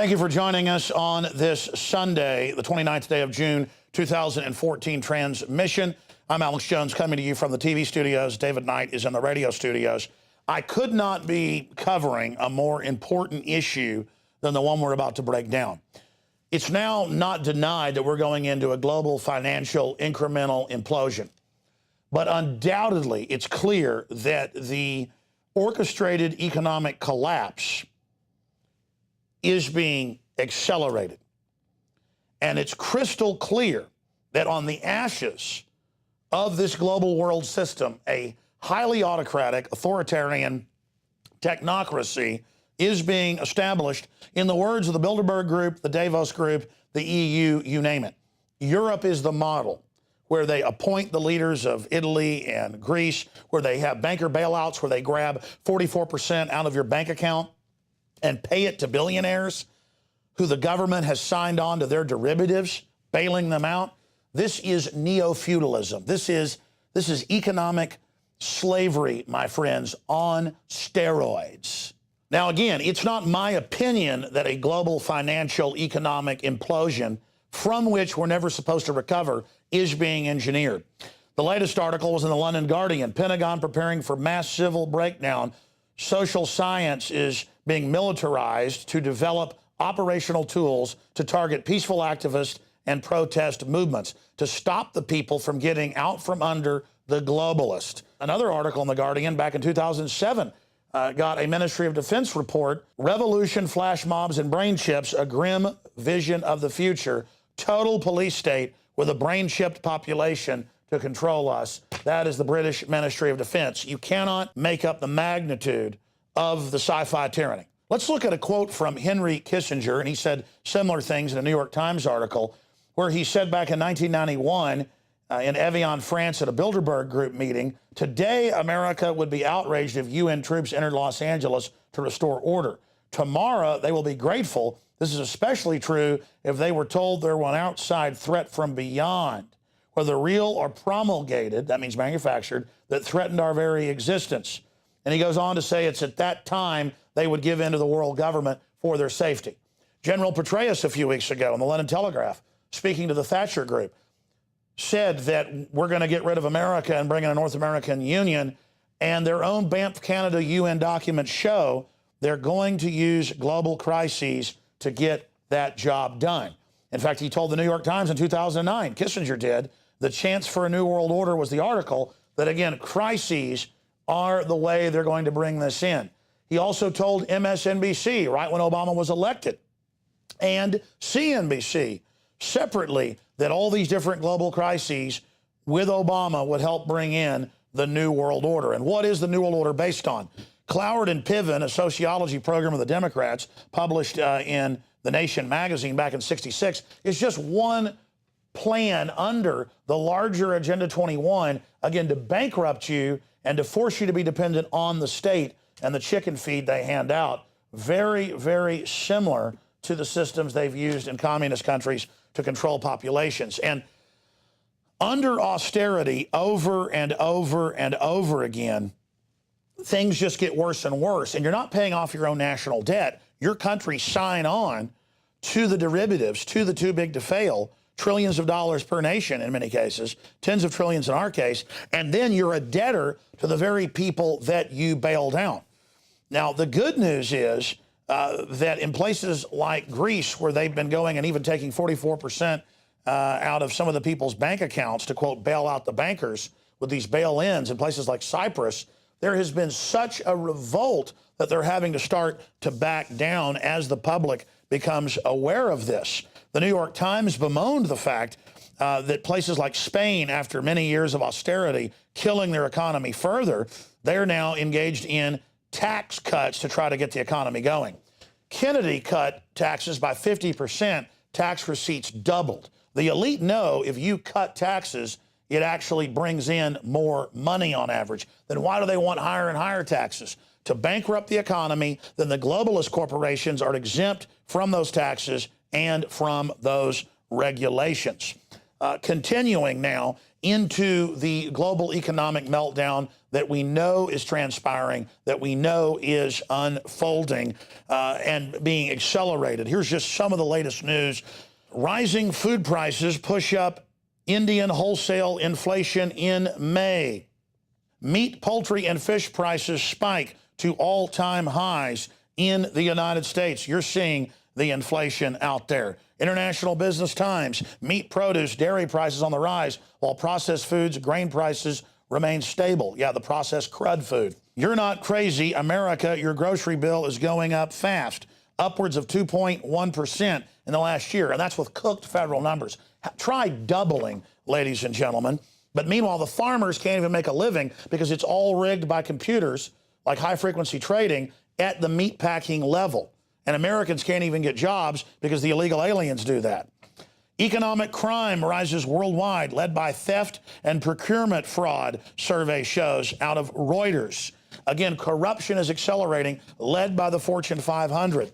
Thank you for joining us on this Sunday, the 29th day of June, 2014 transmission. I'm Alex Jones coming to you from the TV studios. David Knight is in the radio studios. I could not be covering a more important issue than the one we're about to break down. It's now not denied that we're going into a global financial incremental implosion. But undoubtedly, it's clear that the orchestrated economic collapse is being accelerated. And it's crystal clear that on the ashes of this global world system, a highly autocratic, authoritarian technocracy is being established, in the words of the Bilderberg Group, the Davos Group, the EU, you name it. Europe is the model, where they appoint the leaders of Italy and Greece, where they have banker bailouts, where they grab 44% out of your bank account and pay it to billionaires who the government has signed on to their derivatives, bailing them out. This is neo-feudalism. This is economic slavery, my friends, on steroids. Now, again, it's not my opinion that a global financial economic implosion from which we're never supposed to recover is being engineered. The latest article was in the London Guardian. Pentagon preparing for mass civil breakdown. Social science is being militarized to develop operational tools to target peaceful activists and protest movements, to stop the people from getting out from under the globalist. Another article in The Guardian back in 2007 got a Ministry of Defense report, Revolution, Flash Mobs, and Brain Chips, a grim vision of the future, total police state with a brain-chipped population to control us. That is the British Ministry of Defense. You cannot make up the magnitude of the sci-fi tyranny. Let's look at a quote from Henry Kissinger, and he said similar things in a New York Times article, where he said back in 1991 in Evian, France, at a Bilderberg Group meeting, today America would be outraged if UN troops entered Los Angeles to restore order. Tomorrow they will be grateful. This is especially true if they were told there was an outside threat from beyond, whether real or promulgated, that means manufactured, that threatened our very existence. And he goes on to say it's at that time they would give in to the world government for their safety. General Petraeus a few weeks ago in the London Telegraph, speaking to the Thatcher Group, said that we're going to get rid of America and bring in a North American Union, and their own Banff Canada UN documents show they're going to use global crises to get that job done. In fact, he told the New York Times in 2009, Kissinger did, the chance for a new world order was the article, that again, crises are the way they're going to bring this in. He also told MSNBC right when Obama was elected, and CNBC separately, that all these different global crises with Obama would help bring in the New World Order. And what is the New World Order based on? Cloward and Piven, a sociology program of the Democrats, published in The Nation magazine back in '66, is just one plan under the larger Agenda 21, again, to bankrupt you and to force you to be dependent on the state and the chicken feed they hand out. Very, very similar to the systems they've used in communist countries to control populations. And under austerity, over and over and over again, things just get worse and worse. And you're not paying off your own national debt. Your country sign on to the derivatives, to the too big to fail, trillions of dollars per nation in many cases, tens of trillions in our case, and then you're a debtor to the very people that you bailed out. Now, the good news is that in places like Greece, where they've been going and even taking 44% out of some of the people's bank accounts to, quote, bail out the bankers with these bail-ins, in places like Cyprus, there has been such a revolt that they're having to start to back down as the public becomes aware of this. The New York Times bemoaned the fact that places like Spain, after many years of austerity, killing their economy further, they're now engaged in tax cuts to try to get the economy going. Kennedy cut taxes by 50%, tax receipts doubled. The elite know if you cut taxes, it actually brings in more money on average. Then why do they want higher and higher taxes? To bankrupt the economy, then the globalist corporations are exempt from those taxes and from those regulations. Continuing now into the global economic meltdown that we know is transpiring, that we know is unfolding and being accelerated. Here's just some of the latest news. Rising food prices push up Indian wholesale inflation in May. Meat, poultry, and fish prices spike to all-time highs in the United States. You're seeing the inflation out there. International Business Times, meat, produce, dairy prices on the rise, while processed foods, grain prices remain stable. Yeah, the processed crud food. You're not crazy, America. Your grocery bill is going up fast, upwards of 2.1% in the last year, and that's with cooked federal numbers. Try doubling, ladies and gentlemen. But meanwhile, the farmers can't even make a living because it's all rigged by computers, like high-frequency trading, at the meat packing level. And Americans can't even get jobs because the illegal aliens do that. Economic crime rises worldwide, led by theft and procurement fraud, survey shows out of Reuters. Again, corruption is accelerating, led by the Fortune 500.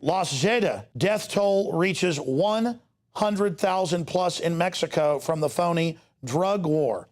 Los Zeta, death toll reaches 100,000 plus in Mexico from the phony drug war.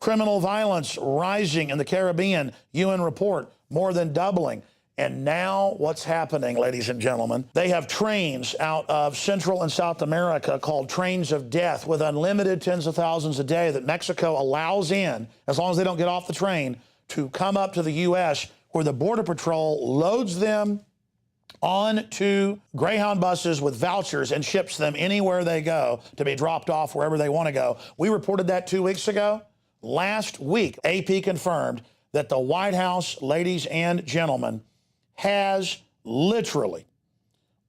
Criminal violence rising in the Caribbean, UN report, more than doubling. And now what's happening, ladies and gentlemen? They have trains out of Central and South America called trains of death with unlimited tens of thousands a day that Mexico allows in, as long as they don't get off the train, to come up to the U.S., where the Border Patrol loads them onto Greyhound buses with vouchers and ships them anywhere they go to be dropped off wherever they want to go. We reported that 2 weeks ago. Last week, AP confirmed that the White House, ladies and gentlemen, has literally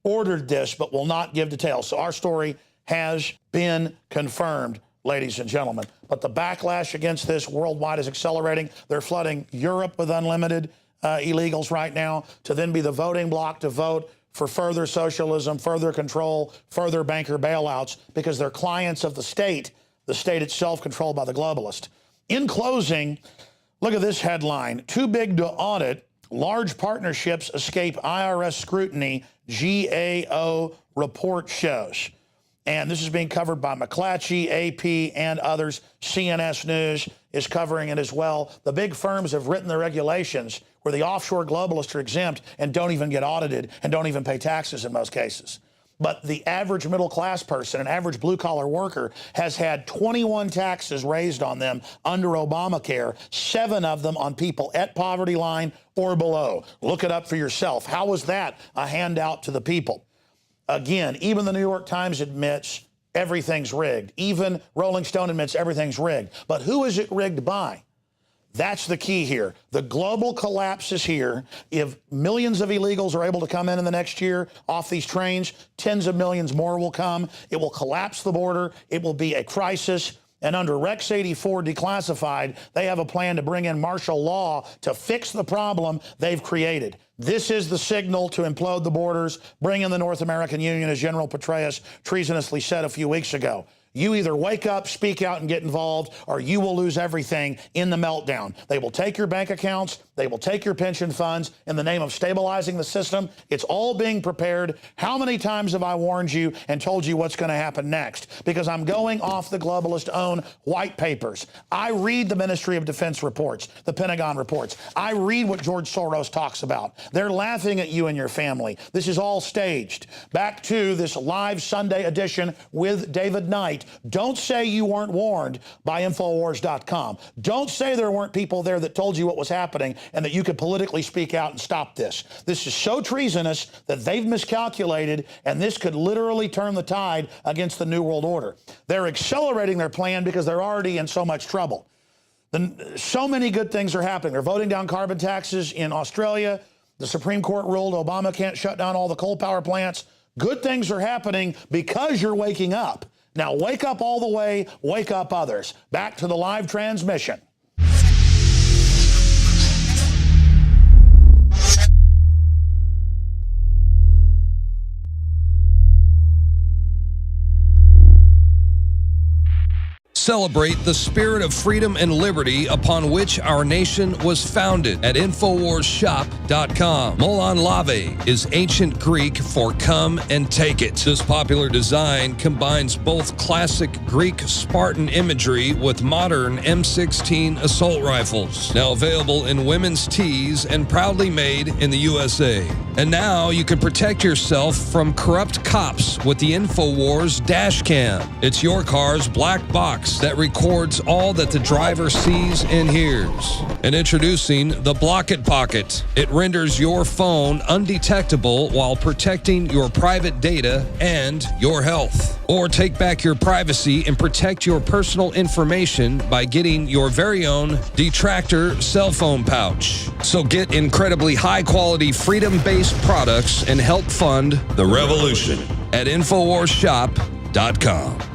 ordered this but will not give details. So our story has been confirmed, ladies and gentlemen. But the backlash against this worldwide is accelerating. They're flooding Europe with unlimited illegals right now to then be the voting bloc to vote for further socialism, further control, further banker bailouts, because they're clients of the state itself controlled by the globalist. In closing, look at this headline: too big to audit, large partnerships escape IRS scrutiny, GAO report shows. And this is being covered by McClatchy, AP, and others. CNS News is covering it as well. The big firms have written the regulations where the offshore globalists are exempt and don't even get audited and don't even pay taxes in most cases. But the average middle-class person, an average blue-collar worker, has had 21 taxes raised on them under Obamacare, 7 of them on people at poverty line or below. Look it up for yourself. How was that a handout to the people? Again, even the New York Times admits everything's rigged. Even Rolling Stone admits everything's rigged. But who is it rigged by? That's the key here. The global collapse is here. If millions of illegals are able to come in the next year off these trains, tens of millions more will come. It will collapse the border. It will be a crisis. And under Rex 84 declassified, they have a plan to bring in martial law to fix the problem they've created. This is the signal to implode the borders, bring in the North American Union, as General Petraeus treasonously said a few weeks ago. You either wake up, speak out, and get involved, or you will lose everything in the meltdown. They will take your bank accounts. They will take your pension funds in the name of stabilizing the system. It's all being prepared. How many times have I warned you and told you what's going to happen next? Because I'm going off the globalist-owned white papers. I read the Ministry of Defense reports, the Pentagon reports. I read what George Soros talks about. They're laughing at you and your family. This is all staged. Back to this live Sunday edition with David Knight. Don't say you weren't warned by Infowars.com. Don't say there weren't people there that told you what was happening and that you could politically speak out and stop this. This is so treasonous that they've miscalculated, and this could literally turn the tide against the New World Order. They're accelerating their plan because they're already in so much trouble. So many good things are happening. They're voting down carbon taxes in Australia. The Supreme Court ruled Obama can't shut down all the coal power plants. Good things are happening because you're waking up. Now wake up all the way, wake up others. Back to the live transmission. celebrate the spirit of freedom and liberty upon which our nation was founded at InfoWarsShop.com. Molon Lave is ancient Greek for come and take it. This popular design combines both classic Greek Spartan imagery with modern M16 assault rifles. Now available in women's tees and proudly made in the USA. And now you can protect yourself from corrupt cops with the InfoWars dash cam. It's your car's black box that records all that the driver sees and hears. And introducing the Block It Pocket. It renders your phone undetectable while protecting your private data and your health. Or take back your privacy and protect your personal information by getting your very own Detractor cell phone pouch. So get incredibly high-quality, freedom-based products and help fund the revolution at InfoWarsShop.com.